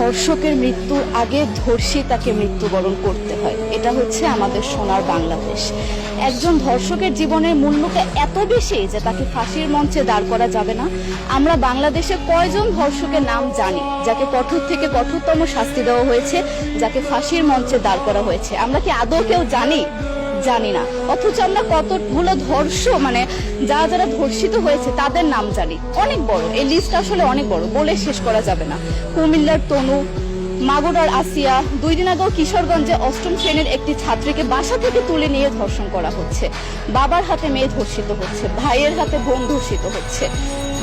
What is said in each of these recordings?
ধর্ষকের মৃত্যুর আগে ধর্ষী তাকে মৃত্যুবরণ করতে হয়। এটা হচ্ছে আমাদের সোনার বাংলাদেশ। একজন ধর্ষকের জীবনের মূল্যটা এত বেশি যে তাকে ফাঁসির মঞ্চে দাঁড় করা যাবে না। আমরা বাংলাদেশে কয়জন ধর্ষকের নাম জানি যাকে কঠোর থেকে কঠোরতম শাস্তি দেওয়া হয়েছে, যাকে ফাঁসির মঞ্চে দাঁড় করা হয়েছে? আমরা কি আদৌ কেউ জানি না। অথচ আমরা কতগুলো যারা ধর্ষিত হয়েছে তাদের নাম জানি। অনেক বড় এই লিস্ট, আসলে অনেক বড়, বলে শেষ করা যাবে না। কুমিল্লার তনু, মাগুরার আসিয়া, 2 দিন আগেও কিশোরগঞ্জে 8ম শ্রেণীর একটি ছাত্রীকে বাসা থেকে তুলে নিয়ে ধর্ষণ করা হচ্ছে। বাবার হাতে মেয়ে ধর্ষিত হচ্ছে, ভাইয়ের হাতে বোন ধর্ষিত হচ্ছে।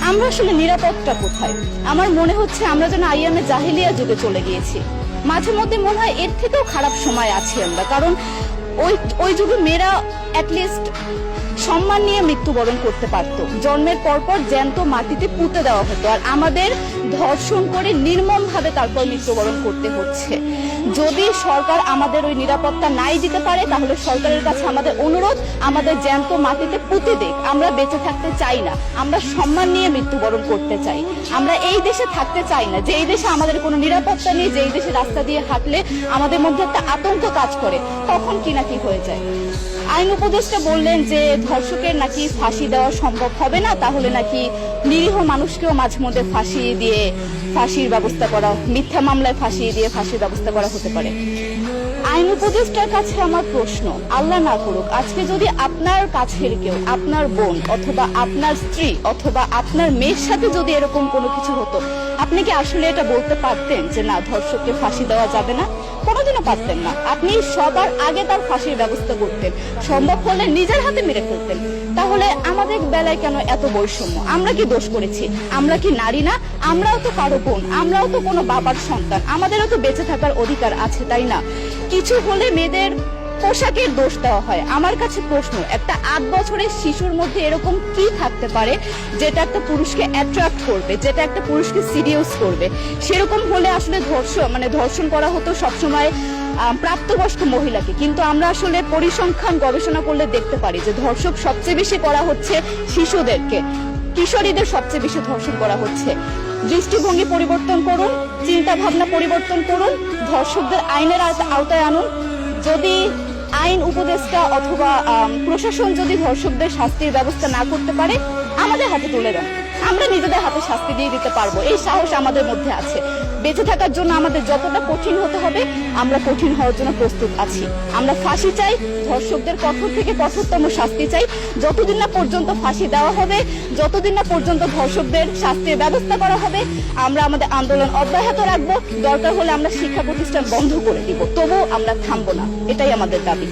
আমরা আসলে নিরাপদটা কোথায়? আমার মনে হচ্ছে আমরা যেন আইয়ামে জাহিলিয়া যুগে চলে গিয়েছি। মাঝে মধ্যে মনে হয় এর থেকেও খারাপ সময় আছি আমরা, কারণ ওই যুগে মেয়েরা অ্যাটলিস্ট সম্মান নিয়ে মৃত্যুবরণ করতে পারত। জন্মের পরপর জ্যান্ত মাটিতে পুঁতে দেওয়া হতো, আর আমাদের ধর্ষণ করে নির্মম ভাবে তারপর মৃত্যুবরণ করতে হচ্ছে। যদি সরকার আমাদের ওই নিরাপত্তা নাই দিতে পারে, তাহলে সরকারের কাছে আমাদের অনুরোধ, আমাদের জ্যান্ত মাটিতে পুঁতে দেখ। আমরা বেঁচে থাকতে চাই না, আমরা সম্মান নিয়ে মৃত্যুবরণ করতে চাই। আমরা এই দেশে থাকতে চাই না যে এই দেশে আমাদের কোনো নিরাপত্তা নেই, যে এই দেশে রাস্তা দিয়ে হাঁটলে আমাদের মধ্যে একটা আতঙ্ক কাজ করে, কখন কি না কি হয়ে যায়। আইন উপদেষ্টা বললেন যে ধর্ষকের নাকি ফাঁসি দেওয়া সম্ভব হবে না, তাহলে নাকি নিরীহ মানুষকেও মাঝে মধ্যে ফাঁসির ব্যবস্থা করা, মিথ্যা মামলায় ফাঁসিয়ে দিয়ে ফাঁসির ব্যবস্থা করা হতে পারে। আইন উপদেষ্টার কাছে আমার প্রশ্ন, আল্লাহ না করুক আজকে যদি আপনার কাছের কেউ, আপনার বোন অথবা আপনার স্ত্রী অথবা আপনার মেয়ের সাথে যদি এরকম কোনো কিছু হতো, আপনি কি আসলে এটা বলতে পারতেন যে না, ধর্ষককে ফাঁসি দেওয়া যাবে না? কোনোদিনও পারতেন না। আপনি সবার আগে তার ফাঁসির ব্যবস্থা করতেন, সম্ভব হলে নিজের হাতে মেরে ফেলতেন। তাহলে আমাদের বেলায় কেন এত বৈষম্য? আমরা কি দোষ করেছি? আমরা কি নারী না? আমরাও তো কারো বোন, আমরাও তো কোনো বাবার সন্তান, আমাদেরও তো বেঁচে থাকার অধিকার আছে, তাই না? কিছু হলে মেয়েদের পোশাকের দোষ দেওয়া হয়। আমার কাছে প্রশ্ন, একটা 8 বছরের শিশুর মধ্যে এরকম কি থাকতে পারে যেটা একটা পুরুষকে অ্যাট্রাক্ট করবে, যেটা একটা পুরুষকে সিরিয়াস করবে? সেরকম হলে আসলে ধর্ষণ করা হতো সবসময় প্রাপ্তবয়স্ক মহিলাকে। কিন্তু আমরা আসলে পরিসংখ্যান গবেষণা করলে দেখতে পারি যে ধর্ষক সবচেয়ে বেশি করা হচ্ছে শিশুদেরকে, কিশোরীদের সবচেয়ে বেশি ধর্ষণ করা হচ্ছে। দৃষ্টিভঙ্গি পরিবর্তন করুন, চিন্তা ভাবনা পরিবর্তন করুন, ধর্ষকদের আইনের আওতায় আনুন। যদি আইন উপদেষ্টা অথবা প্রশাসন যদি ধর্ষকদের শাস্তির ব্যবস্থা না করতে পারে, আমাদের হাতে তুলে দেন, আমরা নিজেদের হাতে শাস্তি দিয়ে দিতে পারবো। এই সাহস আমাদের মধ্যে আছে। বেঁচে থাকার জন্য আমাদের যতটা কঠিন হতে হবে, আমরা কঠিন হওয়ার জন্য প্রস্তুত আছি। আমরা ফাঁসি চাই, ধর্ষকদের কঠোর থেকে কঠোরতম শাস্তি চাই। যতদিন না পর্যন্ত ফাঁসি দেওয়া হবে, যতদিন না পর্যন্ত ধর্ষকদের শাস্তির ব্যবস্থা করা হবে, আমরা আমাদের আন্দোলন অব্যাহত রাখবো। দরকার হলে আমরা শিক্ষা প্রতিষ্ঠান বন্ধ করে দিব, তবুও আমরা থামবো না। এটাই আমাদের দাবি।